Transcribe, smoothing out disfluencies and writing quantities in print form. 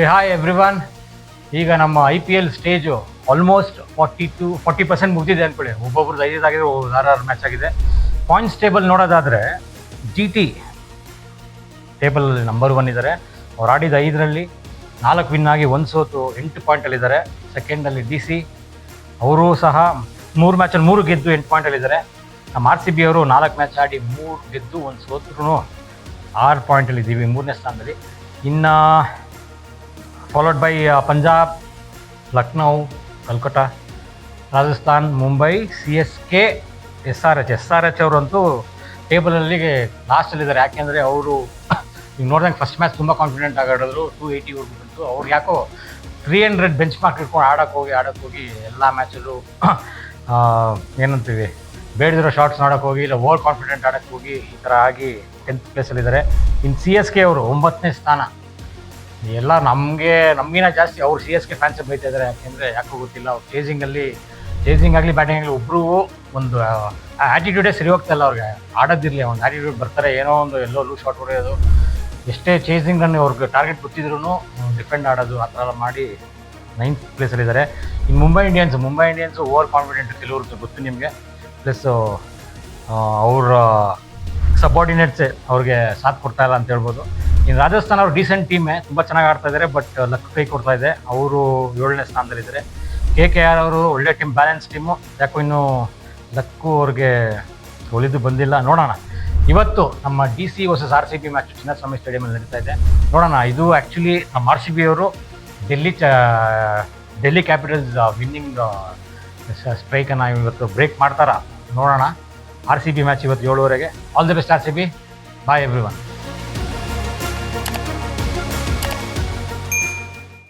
Hi everyone. ಈಗ ನಮ್ಮ IPL stage almost 40% ಮುಗಿದಿದೆ ಅಂದ್ಕೊಳ್ಳಿ. ಒಬ್ಬೊಬ್ರದ್ದು 5 ಆಗಿದೆ, 6 ಮ್ಯಾಚ್ ಆಗಿದೆ. ಪಾಯಿಂಟ್ಸ್ ಟೇಬಲ್ ನೋಡೋದಾದರೆ GT ಟೇಬಲ್ ನಂಬರ್ 1 ಇದ್ದಾರೆ. ಅವ್ರು ಆಡಿದ 5ರಲ್ಲಿ 4 ವಿನ್ ಆಗಿ 1 ಸೋತು 8 ಪಾಯಿಂಟಲ್ಲಿದ್ದಾರೆ. ಸೆಕೆಂಡಲ್ಲಿ DC, ಅವರು ಸಹ 3 ಮ್ಯಾಚಲ್ಲಿ 3 ಗೆದ್ದು 8 ಪಾಯಿಂಟಲ್ಲಿದ್ದಾರೆ. ನಮ್ಮ RCB ಅವರು 4 ಮ್ಯಾಚ್ ಆಡಿ 3 ಗೆದ್ದು 1 ಸೋತ್ರೂ 6 ಪಾಯಿಂಟಲ್ಲಿದ್ದೀವಿ, 3ನೇ ಸ್ಥಾನದಲ್ಲಿ. ಇನ್ನು followed by Punjab, Lucknow, Calcutta, Rajasthan, Mumbai, CSK, SRH ಅವರಂತೂ ಟೇಬಲಲ್ಲಿ ಲಾಸ್ಟಲ್ಲಿದ್ದಾರೆ. ಯಾಕೆಂದರೆ ಅವರು ಈಗ ನೋಡಿದಂಗೆ ಫಸ್ಟ್ ಮ್ಯಾಚ್ ತುಂಬ ಕಾನ್ಫಿಡೆಂಟ್ ಆಗಾಡಿದ್ರು, 280 ವರ್ಗು ಬಂತು. ಅವ್ರಿಗೆ ಯಾಕೋ 300 ಬೆಂಚ್ ಮಾರ್ಕ್ ಇಟ್ಕೊಂಡು ಆಡೋಕ್ಕೆ ಹೋಗಿ ಎಲ್ಲ ಮ್ಯಾಚಲ್ಲೂ ಏನಂತೀವಿ, ಬೇಡದಿರೋ ಶಾರ್ಟ್ಸ್ ನೋಡೋಕ್ಕೆ ಹೋಗಿ, ಇಲ್ಲ ಓವರ್ ಕಾನ್ಫಿಡೆಂಟ್ ಆಡೋಕ್ಕೆ ಹೋಗಿ, ಈ ಥರ ಆಗಿ 10th ಪ್ಲೇಸಲ್ಲಿದ್ದಾರೆ. ಇನ್ನು CSK ಅವರು 9ನೇ ಸ್ಥಾನ. ಎಲ್ಲ ನಮಗಿನ ಜಾಸ್ತಿ ಅವ್ರು CSK ಫ್ಯಾನ್ಸ್ ಬೈತಾ ಇದ್ದಾರೆ. ಯಾಕೆಂದರೆ ಯಾಕೋ ಗೊತ್ತಿಲ್ಲ, ಅವ್ರು ಚೇಸಿಂಗ್ ಆಗಲಿ ಬ್ಯಾಟಿಂಗ್ ಆಗಲಿ ಒಬ್ಬರು ಒಂದು ಆ್ಯಟಿಟ್ಯೂಡೇ ಸರಿ ಹೋಗ್ತಾಯಿಲ್ಲ ಅವ್ರಿಗೆ. ಆಡೋದಿರಲಿ, ಒಂದು ಆ್ಯಟಿಟ್ಯೂಡ್ ಬರ್ತಾರೆ, ಏನೋ ಒಂದು ಎಲ್ಲೋ ಲೂಸ್ ಶಾಟ್ ಹೊಡೆಯೋದು, ಎಷ್ಟೇ ಚೇಸಿಂಗನ್ನು ಅವ್ರಿಗೆ ಟಾರ್ಗೆಟ್ ಗೊತ್ತಿದ್ರು ಡಿಫೆಂಡ್ ಆಡೋದು, ಆ ಥರ ಎಲ್ಲ ಮಾಡಿ 9th ಪ್ಲೇಸಲ್ಲಿದ್ದಾರೆ. ಇನ್ನು ಮುಂಬೈ ಇಂಡಿಯನ್ಸ್ ಓವರ್ ಕಾನ್ಫಿಡೆಂಟ್ ಕೆಲವ್ರಿಗೆ ಗೊತ್ತು ನಿಮಗೆ. ಪ್ಲಸ್ ಅವ್ರ ಸಬಾರ್ಡಿನೇಟ್ಸೇ ಅವ್ರಿಗೆ ಸಾಥ್ ಕೊಡ್ತಾಯಿಲ್ಲ ಅಂತ ಹೇಳ್ಬೋದು. ಇನ್ನು ರಾಜಸ್ಥಾನ್ ಅವರು ಡೀಸೆಂಟ್ ಟೀಮೇ, ತುಂಬ ಚೆನ್ನಾಗಿ ಆಡ್ತಾ ಇದ್ದಾರೆ. ಬಟ್ ಲಕ್ ಕೈ ಕೊಡ್ತಾ ಇದೆ. ಅವರು 7ನೇ ಸ್ಥಾನದಲ್ಲಿದ್ದಾರೆ. KKR ಅವರು ಒಳ್ಳೆ ಟೀಮ್, ಬ್ಯಾಲೆನ್ಸ್ ಟೀಮು. ಯಾಕೋ ಇನ್ನೂ ಲಕ್ಕು ಅವ್ರಿಗೆ ಒಲಿದು ಬಂದಿಲ್ಲ. ನೋಡೋಣ. ಇವತ್ತು ನಮ್ಮ DC versus RCB match Chinnaswamy ಸ್ಟೇಡಿಯಮಲ್ಲಿ ನಡೀತಾ ಇದೆ. ನೋಡೋಣ. ಇದು ಆ್ಯಕ್ಚುಲಿ ನಮ್ಮ RCB ಅವರು ಡೆಲ್ಲಿ ಕ್ಯಾಪಿಟಲ್ಸ್ ವಿನ್ನಿಂಗ್ ಸ್ಟ್ರೈಕನ್ನು ಇವತ್ತು ಬ್ರೇಕ್ ಮಾಡ್ತಾರಾ ನೋಡೋಣ. RCB ಮ್ಯಾಚ್ ಇವತ್ತು 7:30. All the best RCB. Bye everyone.